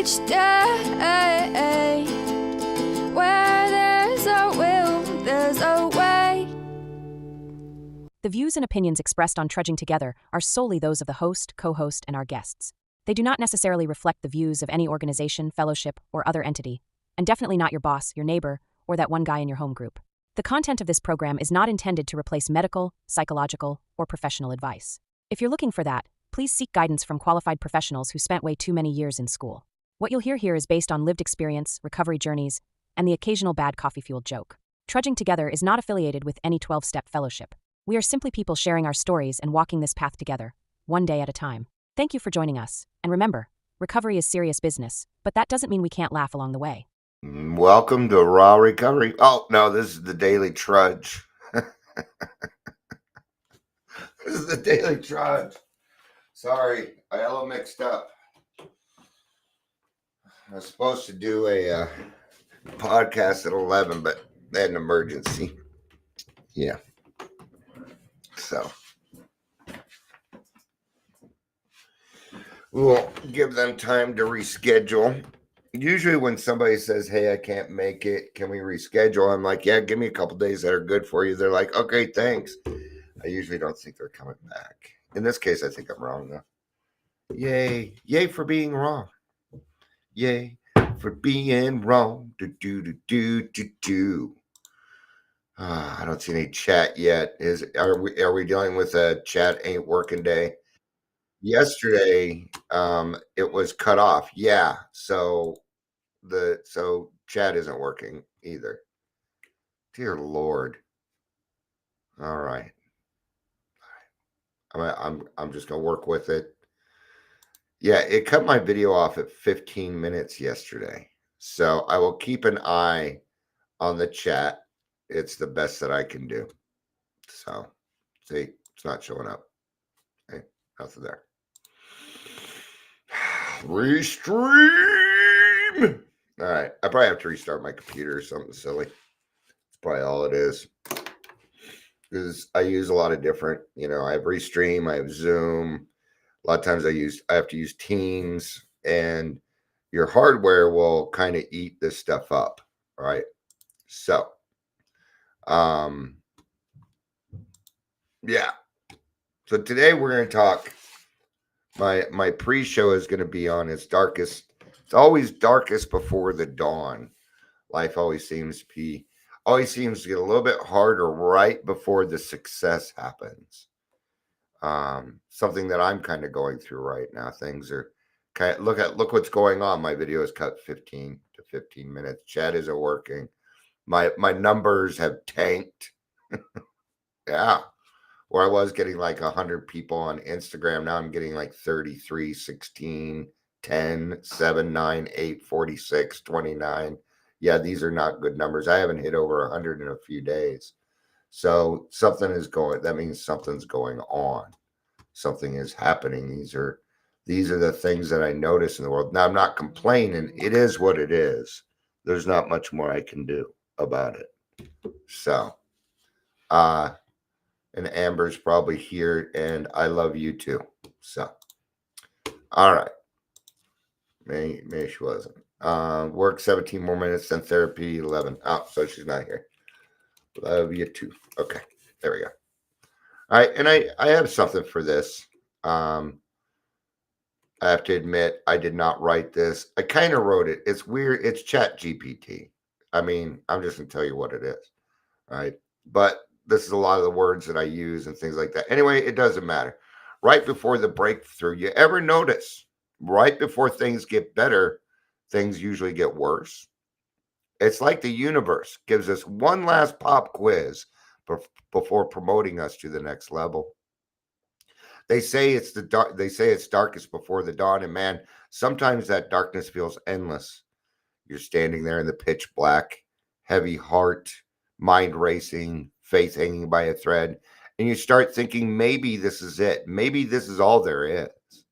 each day. Where there's a will, there's a way. The views and opinions expressed on Trudging Together are solely those of the host, co-host, and our guests. They do not necessarily reflect the views of any organization, fellowship, or other entity, and definitely not your boss, your neighbor, or that one guy in your home group. The content of this program is not intended to replace medical, psychological, or professional advice. If you're looking for that, please seek guidance from qualified professionals who spent way too many years in school. What you'll hear here is based on lived experience, recovery journeys, and the occasional bad coffee-fueled joke. Trudging Together is not affiliated with any 12-step fellowship. We are simply people sharing our stories and walking this path together, one day at a time. Thank you for joining us, and remember, recovery is serious business, but that doesn't mean we can't laugh along the way. Welcome to Raw Recovery. Oh, no, this is the Daily Trudge. This is the Daily Trudge. Sorry, I got a little mixed up. I was supposed to do a podcast at 11, but they had an emergency. Yeah. So we'll give them time to reschedule. Usually when somebody says, hey, I can't make it, can we reschedule? I'm like, yeah, give me a couple days that are good for you. They're like, okay, thanks. I usually don't think they're coming back. In this case, I think I'm wrong, though. Yay. Yay for being wrong. Yay for being wrong. I don't see any chat yet. Are we dealing with a chat ain't working day? Yesterday, it was cut off. Yeah. So chat isn't working either. Dear Lord. All right. I'm just gonna work with it. Yeah, it cut my video off at 15 minutes yesterday. So I will keep an eye on the chat. It's the best that I can do. So see, it's not showing up. Okay, nothing there. Restream. All right. I probably have to restart my computer or something silly. That's probably all it is. Because I use a lot of different, I have Restream, I have Zoom. A lot of times I have to use Teams, and your hardware will kind of eat this stuff up, right? So, yeah. So today we're going to talk. My pre-show is going to be on It's always darkest before the dawn. Life always seems to get a little bit harder right before the success happens. Something that I'm kind of going through right now. Things are look what's going on. My video is cut 15 minutes. Chat isn't working. My numbers have tanked. Yeah. Where I was getting like 100 people on Instagram, now I'm getting like 33, 16, 10, 7, 9, 8, 46, 29. Yeah, these are not good numbers. I haven't hit over 100 in a few days. So that means something's going on. Something is happening. These are the things that I notice in the world. Now, I'm not complaining. It is what it is. There's not much more I can do about it. So, and Amber's probably here, and I love you too. So, all right. Maybe she wasn't. Work 17 more minutes, then therapy 11. Oh, so she's not here. Love you too. Okay, there we go. All right, and I have something for this. I have to admit, I did not write this. I kind of wrote it. It's weird. It's Chat GPT. I mean, I'm just going to tell you what it is. All right. But this is a lot of the words that I use and things like that. Anyway, it doesn't matter. Right before the breakthrough, you ever notice right before things get better, things usually get worse? It's like the universe gives us one last pop quiz before promoting us to the next level. They say it's darkest before the dawn, and man, sometimes that darkness feels endless. You're standing there in the pitch black, heavy heart, mind racing, faith hanging by a thread, and you start thinking maybe this is it. Maybe this is all there is.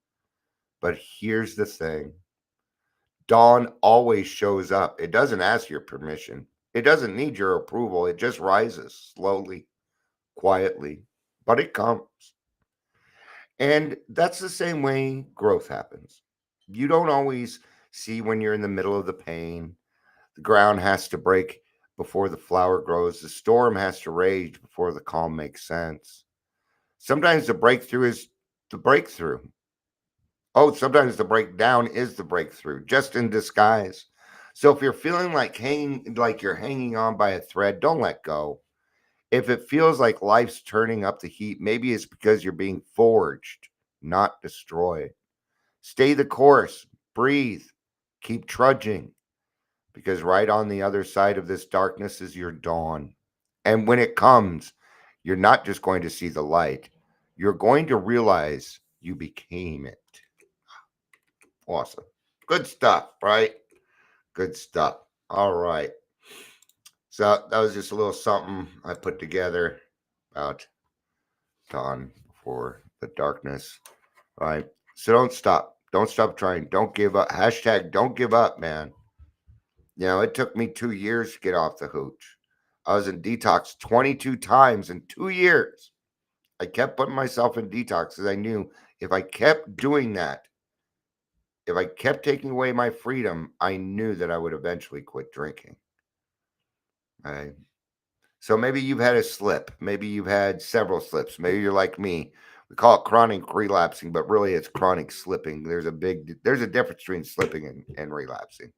But here's the thing. Dawn always shows up. It doesn't ask your permission. It doesn't need your approval. It just rises slowly, quietly, but it comes. And that's the same way growth happens. You don't always See when you're in the middle of the pain. The ground has to break before the flower grows. The storm has to rage before the calm makes sense. Sometimes the breakthrough is the breakthrough. Oh, sometimes the breakdown is the breakthrough, just in disguise. So if you're feeling like you're hanging on by a thread, don't let go. If it feels like life's turning up the heat, maybe it's because you're being forged, not destroyed. Stay the course, breathe, keep trudging, because right on the other side of this darkness is your dawn. And when it comes, you're not just going to see the light, you're going to realize you became it. Awesome. Good stuff, right? Good stuff. All right. So that was just a little something I put together about dawn before the darkness. All right. So don't stop. Don't stop trying. Don't give up. Hashtag don't give up, man. You know, it took me 2 years to get off the hooch. I was in detox 22 times in 2 years. I kept putting myself in detox because I knew if I kept doing that, if I kept taking away my freedom, I knew that I would eventually quit drinking. Right? So maybe you've had a slip. Maybe you've had several slips. Maybe you're like me. We call it chronic relapsing, but really it's chronic slipping. There's a difference between slipping and relapsing.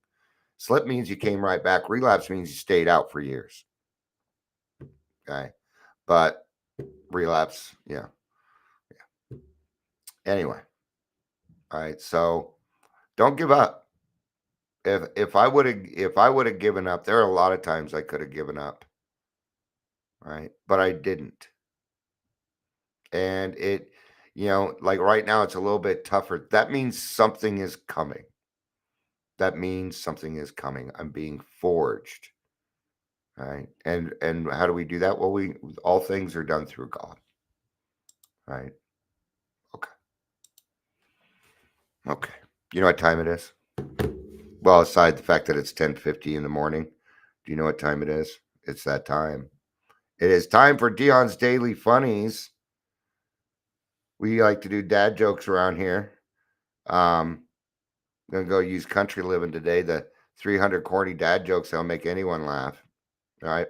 Slip means you came right back. Relapse means you stayed out for years. Okay. But relapse, yeah. Anyway. All right. So don't give up. If I would have given up, there are a lot of times I could have given up. Right. But I didn't. And it, like right now it's a little bit tougher. That means something is coming. That means something is coming. I'm being forged. Right. And how do we do that? Well, all things are done through God. Right. Okay. Okay. You know what time it is? Well, aside the fact that it's 10:50 in the morning, do you know what time it is? It's that time. It is time for Dion's Daily Funnies. We like to do dad jokes around here. I'm gonna go use country living today. The 300 corny dad jokes that'll make anyone laugh. All right.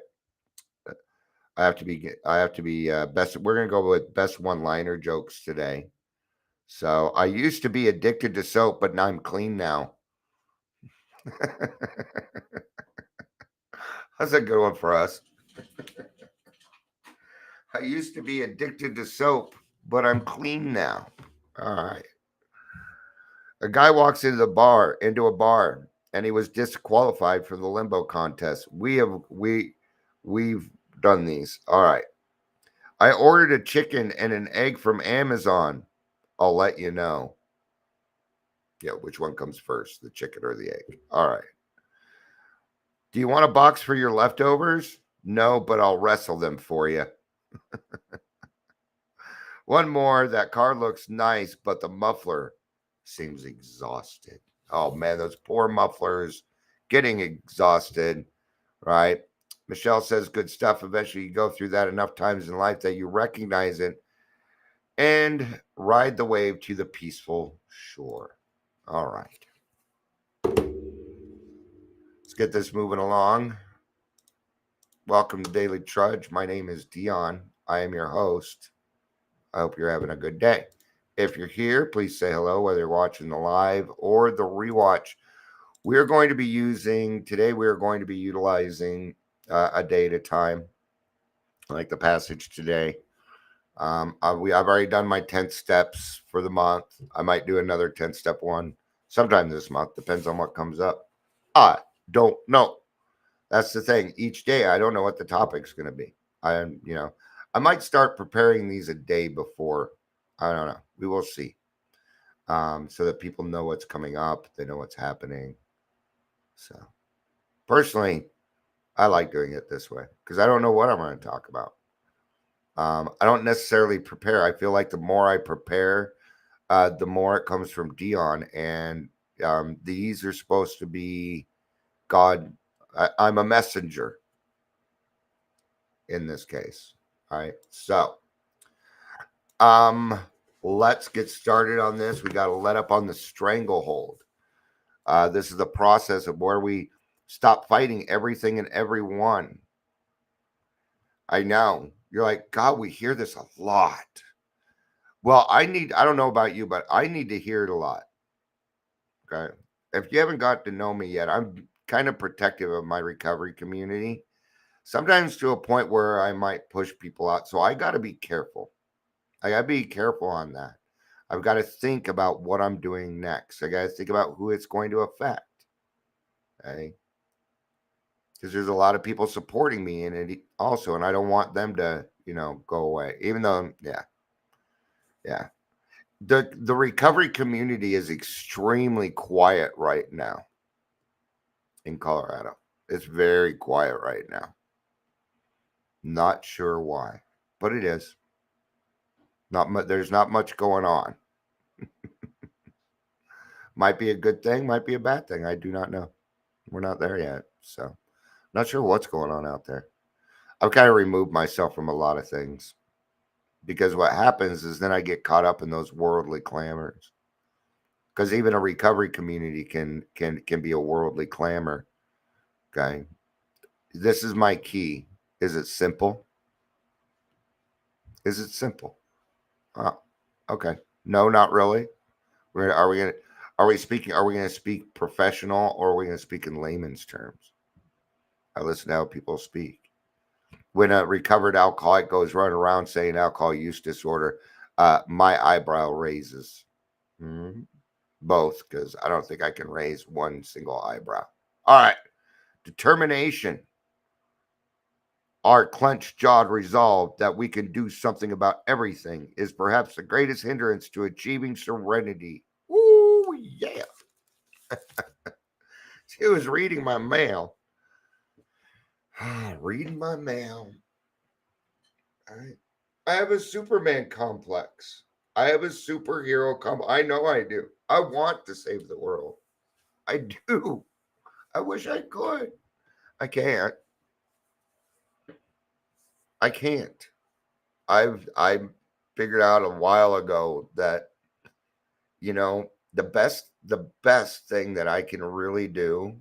I have to be best. We're gonna go with best one-liner jokes today. So I used to be addicted to soap, but now I'm clean now. That's a good one for us. I used to be addicted to soap, but I'm clean now. All right. A guy walks into a bar, and he was disqualified from the limbo contest. We've done these. All right. I ordered a chicken and an egg from Amazon. I'll let you know. Yeah, which one comes first, the chicken or the egg? All right. Do you want a box for your leftovers? No, but I'll wrestle them for you. One more. That car looks nice, but the muffler seems exhausted. Oh man, those poor mufflers getting exhausted, right? Michelle says good stuff. Eventually, you go through that enough times in life that you recognize it and ride the wave to the peaceful shore. All right. Let's get this moving along. Welcome to Daily Trudge. My name is Dion. I am your host. I hope you're having a good day. If you're here, please say hello, whether you're watching the live or the rewatch. We're going to be utilizing a day at a time, like the passage today. I've already done my 10 steps for the month. I might do another 10-step one sometime this month. Depends on what comes up. I don't know. That's the thing. Each day, I don't know what the topic's going to be. I might start preparing these a day before. I don't know. We will see. So that people know what's coming up. They know what's happening. So, personally, I like doing it this way because I don't know what I'm going to talk about. I don't necessarily prepare. I feel like the more I prepare, the more it comes from Dion. And these are supposed to be God. I'm a messenger in this case. All right. So, let's get started on this. We got to let up on the Strangle Hold. This is the process of where we stop fighting everything and everyone. I know. You're like, God, we hear this a lot. Well, I don't know about you, but I need to hear it a lot. Okay. If you haven't got to know me yet, I'm kind of protective of my recovery community, sometimes to a point where I might push people out. So I got to be careful. I got to be careful on that. I've got to think about what I'm doing next. I got to think about who it's going to affect. Okay. Because there's a lot of people supporting me in it also, and I don't want them to, go away. Even though, yeah. The recovery community is extremely quiet right now in Colorado. It's very quiet right now. Not sure why, but it is. There's not much going on. Might be a good thing, might be a bad thing. I do not know. We're not there yet, so not sure what's going on out there. I've kind of removed myself from a lot of things because what happens is then I get caught up in those worldly clamors. Because even a recovery community can be a worldly clamor. Okay, this is my key. Is it simple? Is it simple? Okay. No, not really. Are we going to speak professional, or are we going to speak in layman's terms? I listen to how people speak. When a recovered alcoholic goes running around saying alcohol use disorder, my eyebrow raises. Mm-hmm. Both, because I don't think I can raise one single eyebrow. All right. Determination. Our clenched-jawed resolve that we can do something about everything is perhaps the greatest hindrance to achieving serenity. Ooh, yeah. She was reading my mail. Reading my mail. All right. I have a Superman complex. I have a superhero complex. I know I do. I want to save the world. I do. I wish I could. I can't. I can't. I figured out a while ago that the best thing that I can really do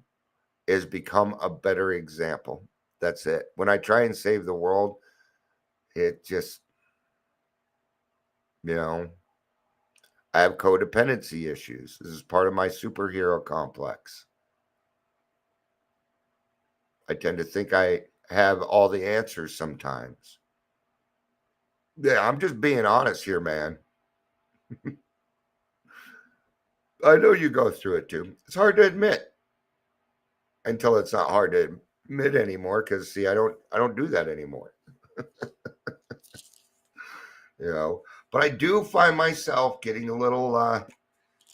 is become a better example. That's it. When I try and save the world, it just I have codependency issues. This is part of my superhero complex. I tend to think I have all the answers sometimes. Yeah, I'm just being honest here, man. I know you go through it too. It's hard to admit until it's not hard to admit anymore, because see, I don't do that anymore. But I do find myself getting a little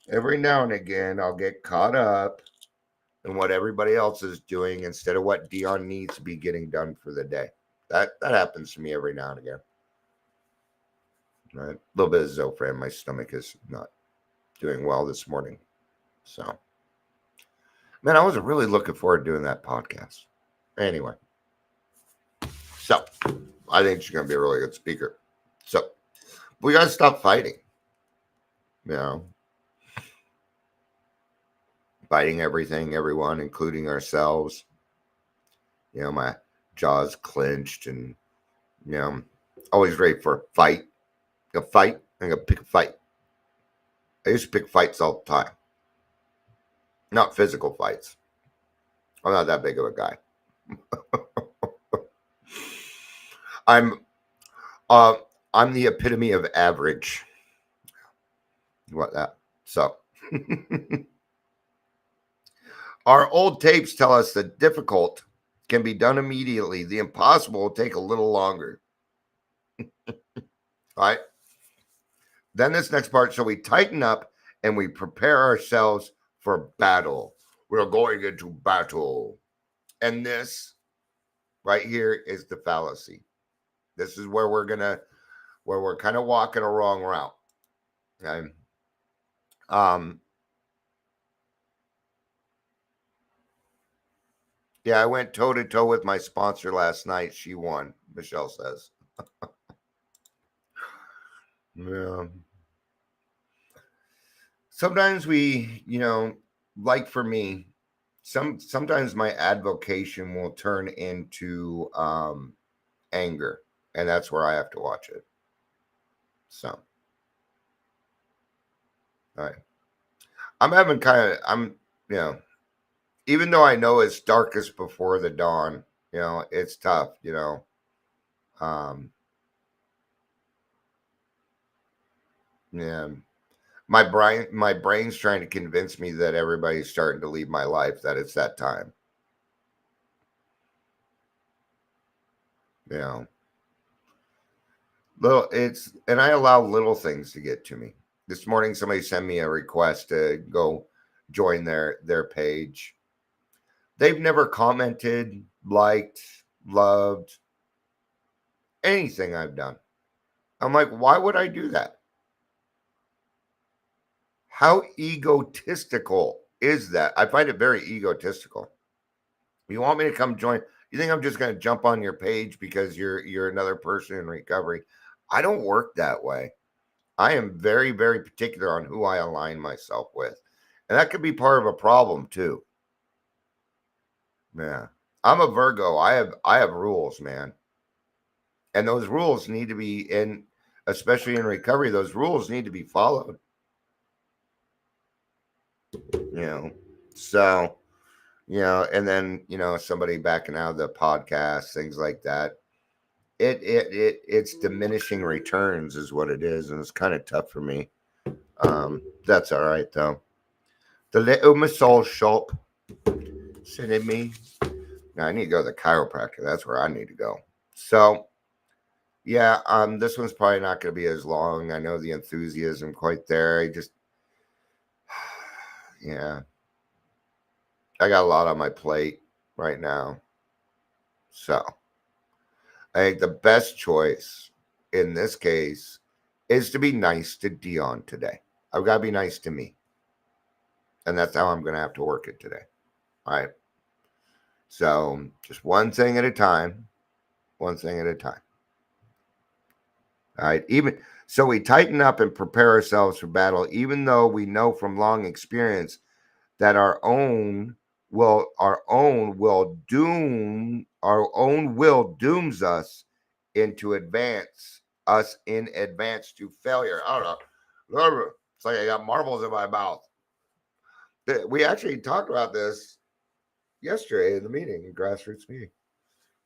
every now and again. I'll get caught up in what everybody else is doing instead of what Dion needs to be getting done for the day. That happens to me every now and again. Right? A little bit of Zofran. My stomach is not doing well this morning. So, man, I wasn't really looking forward to doing that podcast. Anyway, so I think she's going to be a really good speaker. So, we got to stop fighting. Fighting everything, everyone, including ourselves. My jaw's clenched and, always ready for a fight. A fight. I'm going to pick a fight. I used to pick fights all the time. Not physical fights. I'm not that big of a guy. I'm the epitome of average. What that? So our old tapes tell us that difficult can be done immediately. The impossible will take a little longer. All right. Then this next part, so we tighten up and we prepare ourselves for battle. We're going into battle. And this right here is the fallacy. This is where we're kind of walking a wrong route. Okay. Yeah, I went toe to toe with my sponsor last night. She won, Michelle says. Yeah. Sometimes we, like for me, sometimes my advocation will turn into anger, and that's where I have to watch it. So, all right. You know, even though I know it's darkest before the dawn, it's tough, yeah. My brain's trying to convince me that everybody's starting to leave my life, that it's that time. You know, and I allow little things to get to me. This morning, somebody sent me a request to go join their page. They've never commented, liked, loved anything I've done. I'm like, why would I do that? How egotistical is that? I find it very egotistical. You want me to come join? You think I'm just going to jump on your page because you're another person in recovery? I don't work that way. I am very, very particular on who I align myself with. And that could be part of a problem too. Yeah. I'm a Virgo. I have rules, man. And those rules need to be especially in recovery, those rules need to be followed. So, and then, somebody backing out of the podcast, things like that. It's diminishing returns is what it is, and it's kind of tough for me. That's all right though. The little massage shop sending me. Now I need to go to the chiropractor. That's where I need to go. So yeah, this one's probably not going to be as long. I know the enthusiasm quite there. Yeah, I got a lot on my plate right now. So I think the best choice in this case is to be nice to Dion today. I've got to be nice to me. And that's how I'm going to have to work it today. All right. So just one thing at a time. One thing at a time. All right. So we tighten up and prepare ourselves for battle, even though we know from long experience that our own will dooms us into advance to failure. I don't know. It's like I got marbles in my mouth. We actually talked about this yesterday in the meeting, in grassroots meeting,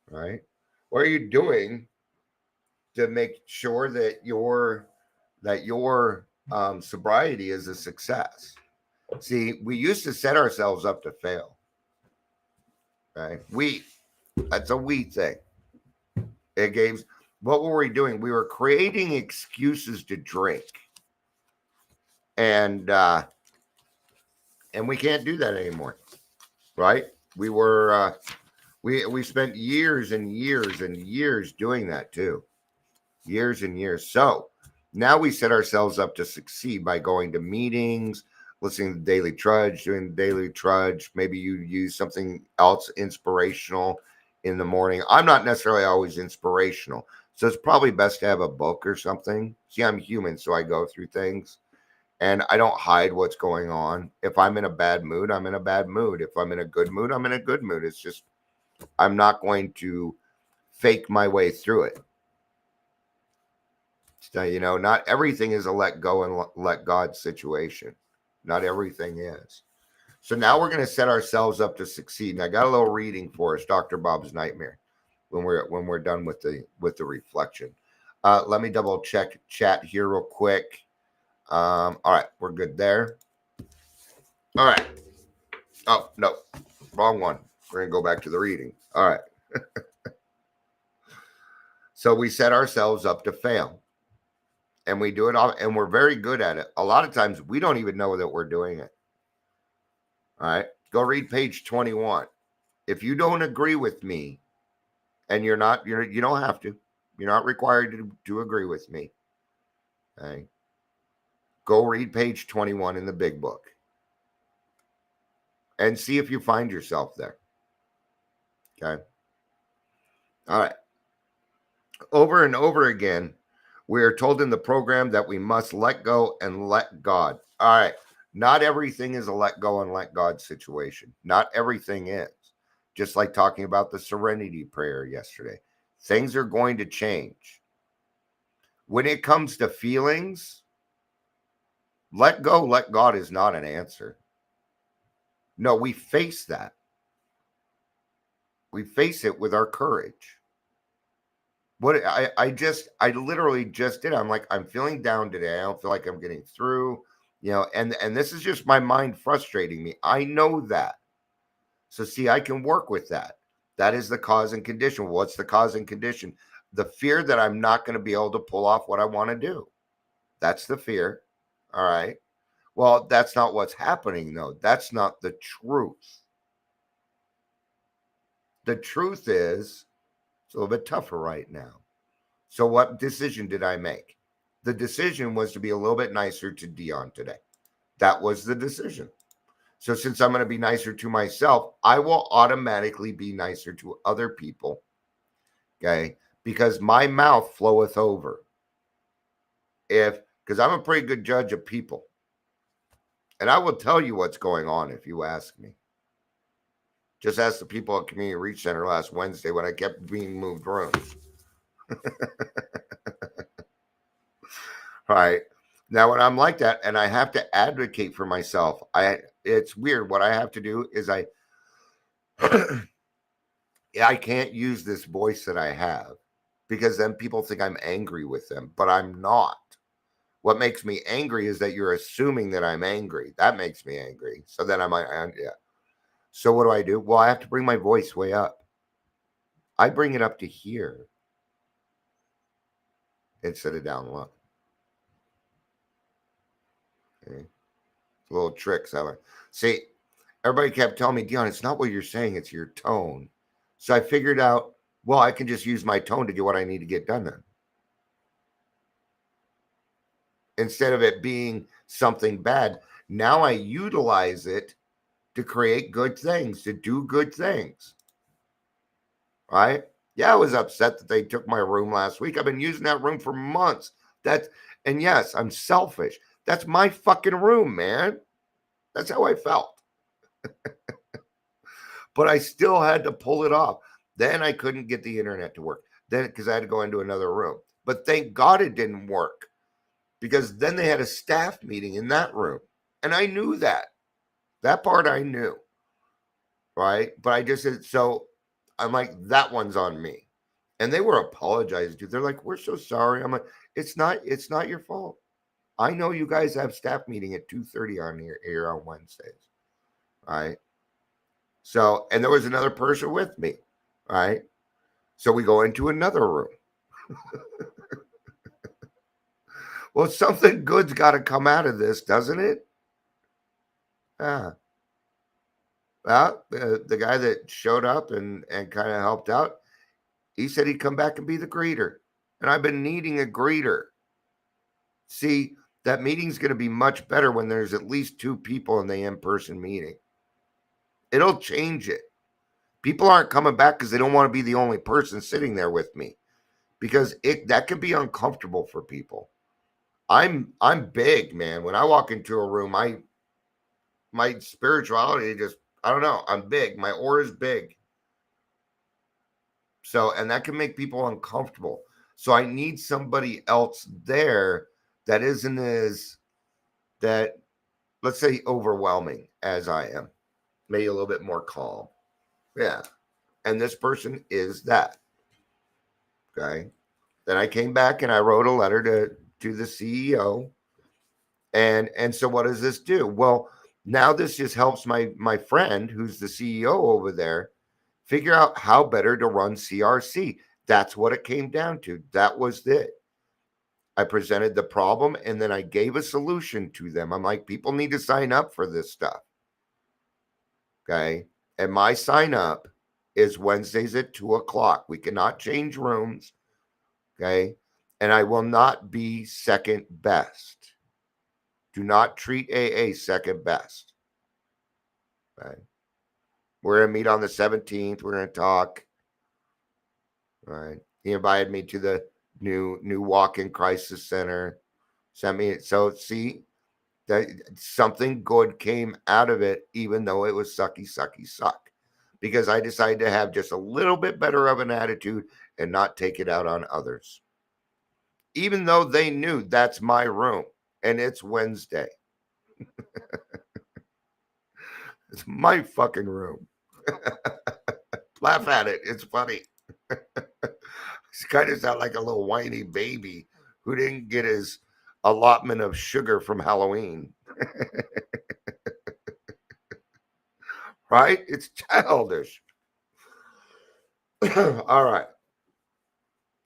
right? What are you doing to make sure that your sobriety is a success? See, we used to set ourselves up to fail. Right? That's a we thing. It gave. What were we doing? We were creating excuses to drink, and we can't do that anymore, right? We spent years and years and years doing that too, years and years. So now we set ourselves up to succeed by going to meetings, listening to Daily Trudge, doing Daily Trudge. Maybe you use something else inspirational in the morning. I'm not necessarily always inspirational, so it's probably best to have a book or something. See, I'm human, so I go through things. And I don't hide what's going on. If I'm in a bad mood, I'm in a bad mood. If I'm in a good mood, I'm in a good mood. It's just, I'm not going to fake my way through it. So, not everything is a let go and let God situation. Not everything is. So now we're going to set ourselves up to succeed. And I got a little reading for us, Dr. Bob's Nightmare, when we're done with the reflection. Let me double check chat here real quick. All right, we're good there. All right. Oh, no, wrong one. We're going to go back to the reading. All right. So we set ourselves up to fail. And we do it all, and we're very good at it. A lot of times we don't even know that we're doing it. All right. Go read page 21. If you don't agree with me, and you don't have to. You're not required to agree with me. Okay. Go read page 21 in the big book. And see if you find yourself there. Okay. All right. Over and over again, we are told in the program that we must let go and let God. All right. Not everything is a let go and let God situation. Not everything is. Just like talking about the serenity prayer yesterday. Things are going to change. When it comes to feelings, let go, let God is not an answer. No, we face that. We face it with our courage. What I literally just did. I'm like, I'm feeling down today. I don't feel like I'm getting through, and this is just my mind frustrating me. I know that. So see, I can work with that. That is the cause and condition. What's the cause and condition? The fear that I'm not going to be able to pull off what I want to do. That's the fear. All right. Well, that's not what's happening, though. That's not the truth. The truth is, it's a little bit tougher right now. So what decision did I make? The decision was to be a little bit nicer to Dion today. That was the decision. So since I'm going to be nicer to myself, I will automatically be nicer to other people. Okay? Because my mouth floweth over. Because I'm a pretty good judge of people. And I will tell you what's going on if you ask me. Just ask the people at Community Reach Center last Wednesday when I kept being moved rooms. Right. Now, when I'm like that and I have to advocate for myself, it's weird. What I have to do is I can't use this voice that I have because then people think I'm angry with them, but I'm not. What makes me angry is that you're assuming that I'm angry. That makes me angry. So then I'm like, yeah. So what do? Well, I have to bring my voice way up. I bring it up to here instead of down low. Okay. Little tricks. See, everybody kept telling me, Dion, it's not what you're saying, it's your tone. So I figured out, well, I can just use my tone to get what I need to get done then. Instead of it being something bad, now I utilize it to create good things, to do good things. Right? Yeah, I was upset that they took my room last week. I've been using that room for months. And yes, I'm selfish. That's my fucking room, man. That's how I felt. But I still had to pull it off. Then I couldn't get the internet to work. Then because I had to go into another room. But thank God it didn't work. Because then they had a staff meeting in that room. And I knew that. That part I knew. Right? But I just said, so I'm like, that one's on me. And they were apologizing to. They're like, we're so sorry. I'm like, it's not your fault. I know you guys have staff meeting at 2:30 on here on Wednesdays. Right? So, and there was another person with me. Right? So we go into another room. Well, something good's got to come out of this, doesn't it? Yeah. Well, the guy that showed up and kind of helped out, he said he'd come back and be the greeter. And I've been needing a greeter. See, that meeting's going to be much better when there's at least two people in the in-person meeting. It'll change it. People aren't coming back because they don't want to be the only person sitting there with me. Because that can be uncomfortable for people. I'm big, man. When I walk into a room, my spirituality just, I don't know, I'm big. My aura is big. So, and that can make people uncomfortable. So I need somebody else there that isn't that, let's say, overwhelming as I am. Maybe a little bit more calm. Yeah. And this person is that. Okay. Then I came back and I wrote a letter to the CEO. And so what does this do? Well, now this just helps my friend who's the CEO over there figure out how better to run CRC. That's what it came down to. That was it. I presented the problem and then I gave a solution to them. I'm like, people need to sign up for this stuff. Okay. And my sign up is Wednesdays at 2:00. We cannot change rooms. Okay. And I will not be second best. Do not treat AA second best. Okay. We're going to meet on the 17th. We're going to talk. All right. He invited me to the new walk-in crisis center. Sent me. So see, That something good came out of it, even though it was sucky, sucky, suck. Because I decided to have just a little bit better of an attitude and not take it out on others. Even though they knew that's my room and it's Wednesday. It's my fucking room. Laugh at it. It's funny. It's kind of sound like a little whiny baby who didn't get his allotment of sugar from Halloween. Right? It's childish. All right.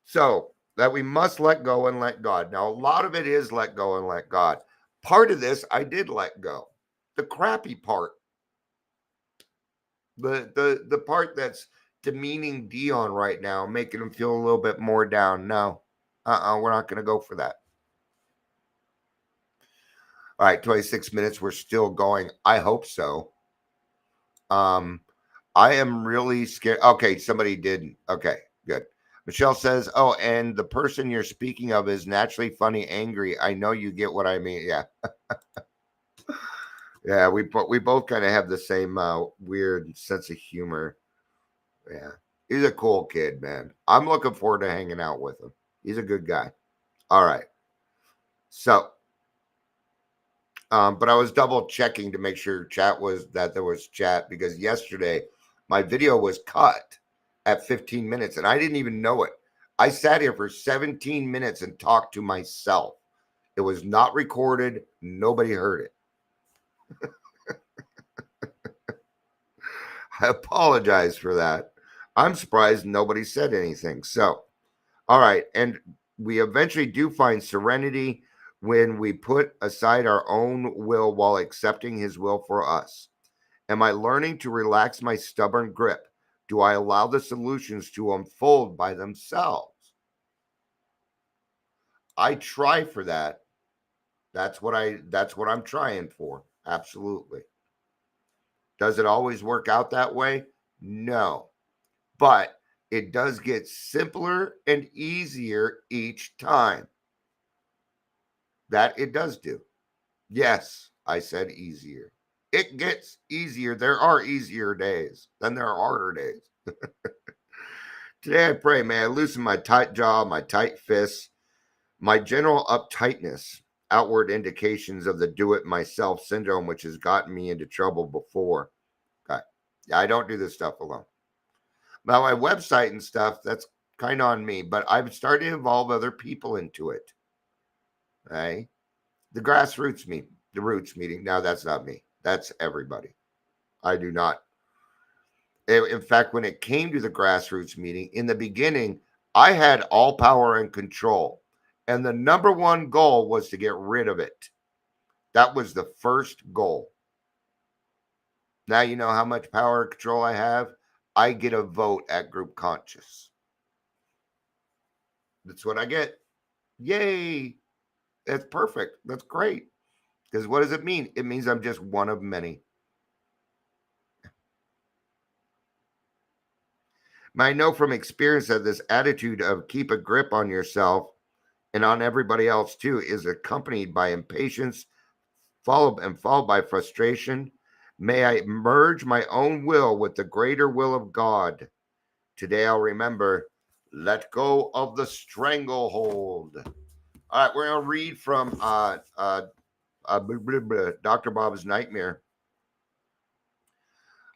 So that we must let go and let God. Now, a lot of it is let go and let God. Part of this I did let go. The crappy part. The part that's demeaning Dion right now, making him feel a little bit more down. No. We're not gonna go for that. All right, 26 minutes. We're still going. I hope so. I am really scared. Okay, somebody did. Okay, good. Michelle says, "Oh, and the person you're speaking of is naturally funny, angry. I know you get what I mean." Yeah, yeah. We both kind of have the same weird sense of humor. Yeah, he's a cool kid, man. I'm looking forward to hanging out with him. He's a good guy. All right. So, but I was double checking to make sure there was chat because yesterday my video was cut at 15 minutes and I didn't even know it. I sat here for 17 minutes and talked to myself. It was not recorded. Nobody heard it. I apologize for that. I'm surprised nobody said anything. So, all right. And we eventually do find serenity when we put aside our own will while accepting his will for us. Am I learning to relax my stubborn grip? Do I allow the solutions to unfold by themselves? I try for that. That's what I'm trying for. Absolutely. Does it always work out that way? No. But it does get simpler and easier each time. That it does do. Yes, I said easier. It gets easier. There are easier days, then there are harder days. Today I pray, may I loosen my tight jaw, my tight fists, my general uptightness, outward indications of the do it myself syndrome, which has gotten me into trouble before. Okay. Yeah, I don't do this stuff alone. Now, my website and stuff, that's kind of on me, but I've started to involve other people into it. Okay. The roots meeting. Now, that's not me. That's everybody. I do not. In fact, when it came to the grassroots meeting, in the beginning, I had all power and control. And the number one goal was to get rid of it. That was the first goal. Now you know how much power and control I have. I get a vote at Group Conscious. That's what I get. Yay. That's perfect. That's great. Because what does it mean? It means I'm just one of many. I know from experience that this attitude of keep a grip on yourself and on everybody else too is accompanied by impatience, followed by frustration. May I merge my own will with the greater will of God. Today I'll remember, let go of the stranglehold. All right, we're going to read from Dr. Bob's Nightmare.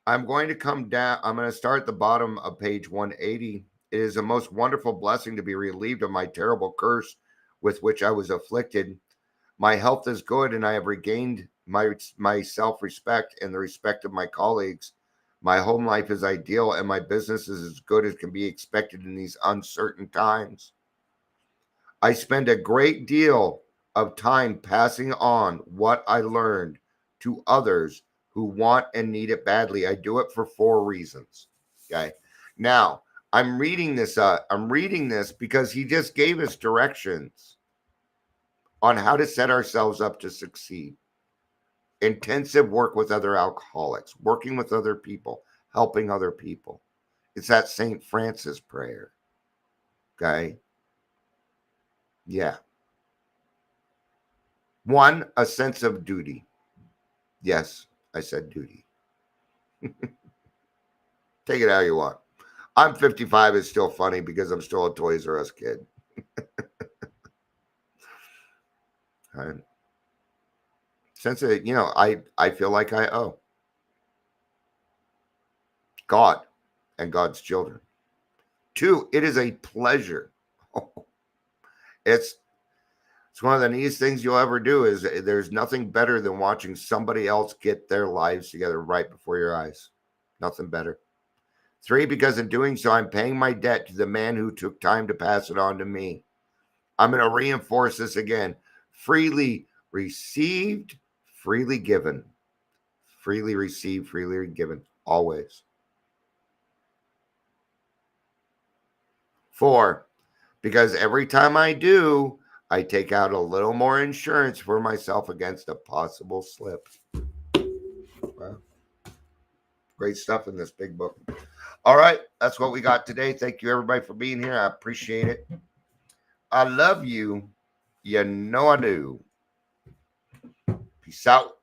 I'm going to come down. I'm going to start at the bottom of page 180. It is a most wonderful blessing to be relieved of my terrible curse with which I was afflicted. My health is good, and I have regained my self-respect and the respect of my colleagues. My home life is ideal, and my business is as good as can be expected in these uncertain times. I spend a great deal of time passing on what I learned to others who want and need it badly. I do it for 4 reasons. Okay. Now, I'm reading this because he just gave us directions on how to set ourselves up to succeed. Intensive work with other alcoholics, working with other people, helping other people. It's that St. Francis prayer. Okay. Yeah. 1, a sense of duty. Yes, I said duty. Take it how you want. I'm 55 is still funny because I'm still a Toys R Us kid. Right? Sense of, I feel like I owe God and God's children. 2, it is a pleasure. It's one of the neatest things you'll ever do. Is there's nothing better than watching somebody else get their lives together right before your eyes. Nothing better. 3, because in doing so, I'm paying my debt to the man who took time to pass it on to me. I'm going to reinforce this again. Freely received, freely given. Freely received, freely given. Always. 4, because every time I do, I take out a little more insurance for myself against a possible slip. Wow. Great stuff in this big book. All right, that's what we got today. Thank you, everybody, for being here. I appreciate it. I love you. You know I do. Peace out.